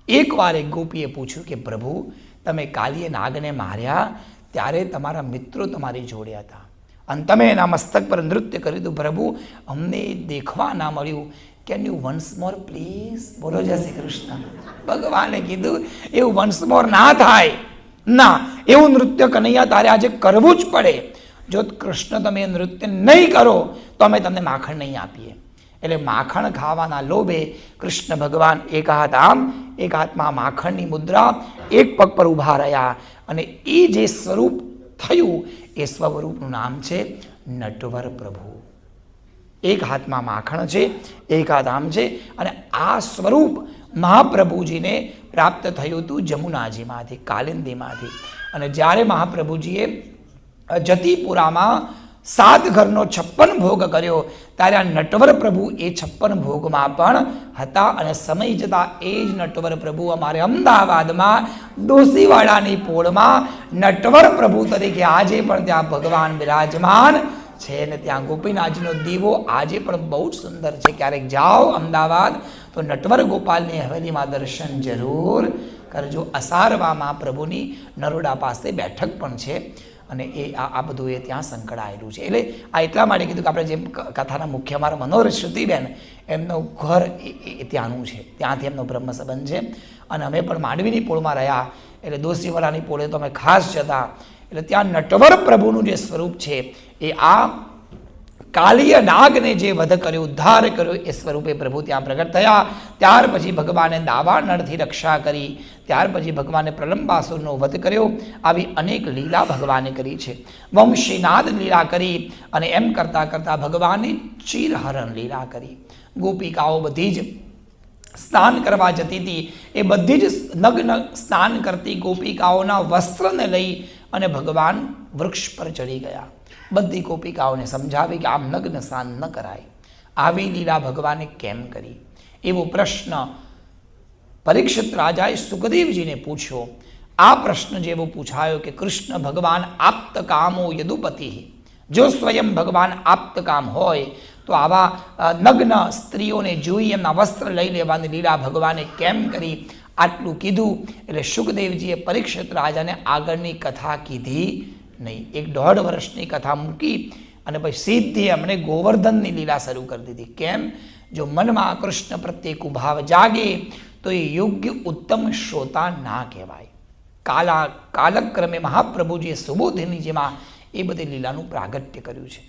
એકવાર એક ગોપીએ પૂછ્યું કે પ્રભુ, તમે કાલીએ નાગને માર્યા ત્યારે તમારા મિત્રો તમારી જોડે હતા અને તમે એના મસ્તક પર નૃત્ય કર્યું હતું. પ્રભુ, અમને દેખવા ના મળ્યું. Can you once more please? બોલો જય શ્રી કૃષ્ણ. ભગવાને કીધું એવું વન્સ મોર ના થાય. ના, એવું નૃત્ય કનૈયા તારે આજે કરવું જ પડે. જો કૃષ્ણ તમે નૃત્ય નહીં કરો તો અમે તમને માખણ નહીં આપીએ. એટલે માખણ ખાવાના લોભે કૃષ્ણ ભગવાન એક હાથ આમ, એક હાથમાં માખણની મુદ્રા, એક પગ પર ઊભા રહ્યા અને એ જે સ્વરૂપ થયું એ સ્વરૂપનું નામ છે નટવર પ્રભુ. એક હાથમાં માખણ છે, એક હાથ આમ છે અને આ સ્વરૂપ મહાપ્રભુજીને પ્રાપ્ત થયું હતું જમુનાજીમાંથી, કાલિંદીમાંથી. અને જ્યારે મહાપ્રભુજીએ જતીપુરામાં 7 ઘરનો 56 ભોગ કર્યો ત્યારે આ નટવર પ્રભુ એ 56 ભોગમાં પણ હતા. અને સમય જતાં એ જ નટવર પ્રભુ અમારે અમદાવાદમાં ડોસીવાડાની પોળમાં નટવર પ્રભુ તરીકે આજે પણ ત્યાં ભગવાન બિરાજમાન છે. ને ત્યાં ગોપીનાથજીનો દીવો આજે પણ બહુ જ સુંદર છે. ક્યારેક જાઓ અમદાવાદ તો નટવર ગોપાલની હવેલીમાં દર્શન જરૂર કરજો. અસારવામાં પ્રભુની નરોડા પાસે બેઠક પણ છે અને એ આ બધું એ ત્યાં સંકળાયેલું છે. એટલે આ એટલા માટે કીધું કે આપણે જેમ કથાના મુખ્ય અમારા મનોહર શ્રુતિબેન, એમનું ઘર એ ત્યાંનું છે, ત્યાંથી એમનો બ્રહ્મ સંબંધ છે. અને અમે પણ માંડવીની પોળમાં રહ્યા એટલે દોશીવાલાની પોળે તો અમે ખાસ જતા. એટલે ત્યાં નટવર પ્રભુનું જે સ્વરૂપ છે એ આ કાલિય નાગને જે વધ કર્યો, ઉદ્ધાર કર્યો, એ સ્વરૂપે પ્રભુ ત્યાં પ્રગટ થયા. ત્યાર પછી ભગવાને દાવાનળથી રક્ષા કરી, ત્યાર પછી ભગવાને પ્રલંબાસુરનો વધ કર્યો. આવી અનેક લીલા ભગવાને કરી છે. વંશીનાદ લીલા કરી અને એમ કરતાં કરતાં ભગવાને ચીરહરણ લીલા કરી. ગોપિકાઓ બધી જ સ્નાન કરવા જતી હતી, એ બધી જ નગ્ન સ્નાન કરતી ગોપિકાઓના વસ્ત્રને લઈ અને ભગવાન વૃક્ષ પર ચડી ગયા. બધી ગોપિકાઓને સમજાવી કે આમ નગ્ન સ્નાન ન કરાય. આવી લીલા ભગવાને કેમ કરી? એવો પ્રશ્ન પરીક્ષિત રાજાએ સુખદેવજીને પૂછ્યો. આ પ્રશ્ન જેવો પૂછાયો કે કૃષ્ણ ભગવાન આપ્ત કામો યદુપતિ, જો સ્વયં ભગવાન આપ્ત કામ હોય તો આવા નગ્ન સ્ત્રીઓને જોઈ એમના વસ્ત્ર લઈ લેવાની લીલા ભગવાને કેમ કરી? આટલું કીધું એટલે સુખદેવજીએ પરીક્ષિત રાજાને આગળની કથા કીધી નહીં. 1.5 વર્ષની કથા મૂકી અને પછી સીધી એમણે ગોવર્ધનની લીલા શરૂ કરી દીધી. કેમ? જો મનમાં કૃષ્ણ પ્રત્યે કુભાવ જાગે તો એ યોગ્ય ઉત્તમ શ્રોતા ના કહેવાય. કાલક્રમે મહાપ્રભુજીએ સુબોધિની જેમાં એ બધી લીલાનું પ્રાગટ્ય કર્યું છે.